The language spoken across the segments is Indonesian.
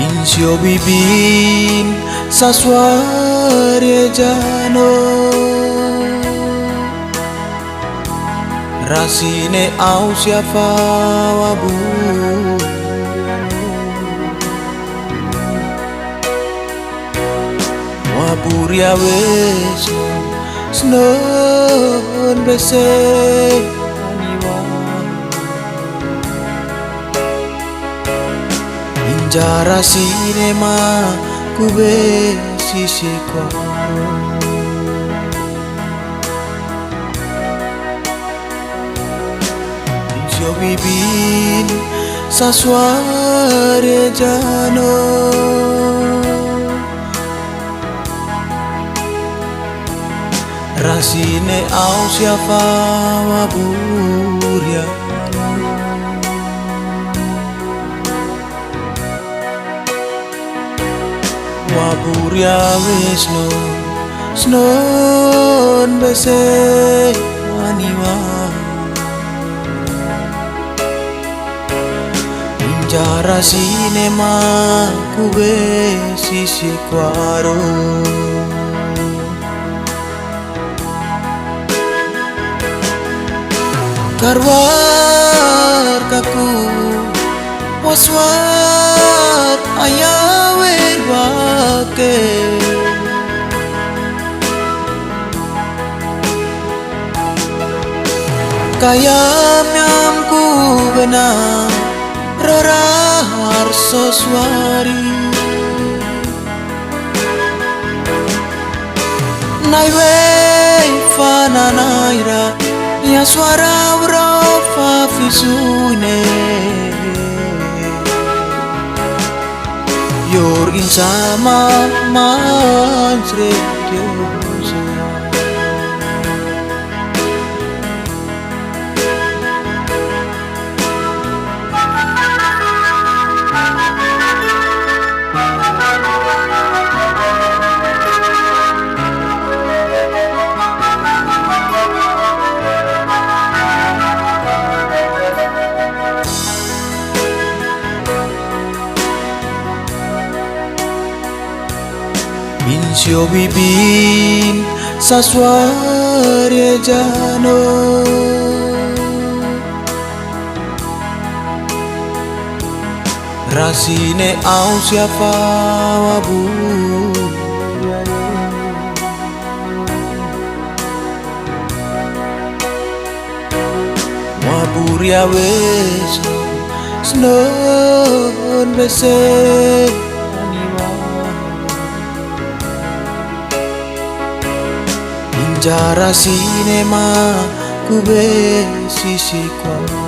Insyo bibin sasware jano rasine au siapa wabu waburia wes snon bese Jara sinema kube sisi kwaro Insyo bibin sasware jano rasine au siapa waburia Waburia wisno snon bese maniwa Injara sinema kube sisi kwaro Karwar kaku waswat ayawer wake Kayam yang ku benar rorahar soswari Naiwei fana naira ya suara brofa fisune Yor insama mansre kyosa Insyo bibin sasware jano rasine au siapa wabu Waburia wes snon bese Jara sinema kube sisi kwaro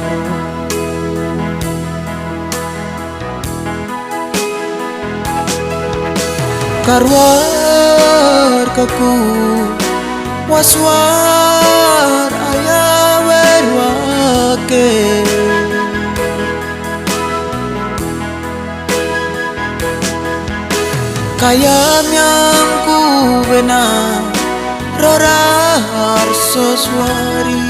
Karwar kaku waswar ayawer wake Kayam yang ku benar rorahar soswari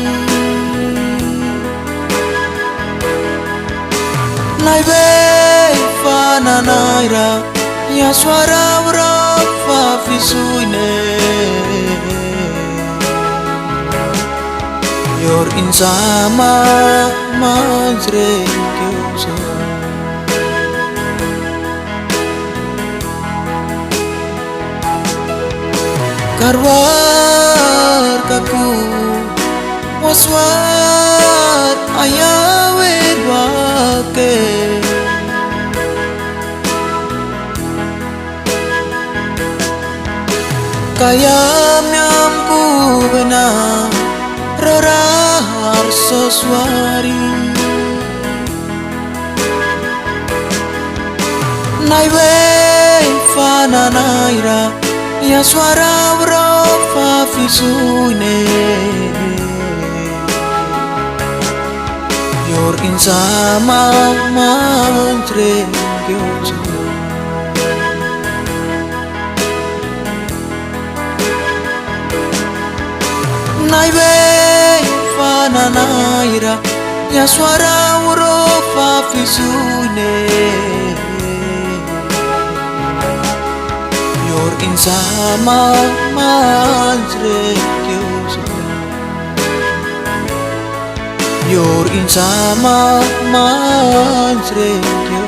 Naiwei fana naira ya suara brofa fisune Yor insama manjre kyosa Karwar kaku waswat ayawer wake Kayam yang ku benar rorahar soswari Naiwei fana naira ya suara brofa fisune Yor insama mantre gyozo Naive fana naira ya suara urofa fisune Yor insama mantre gyozo Yor insama mantre gyozo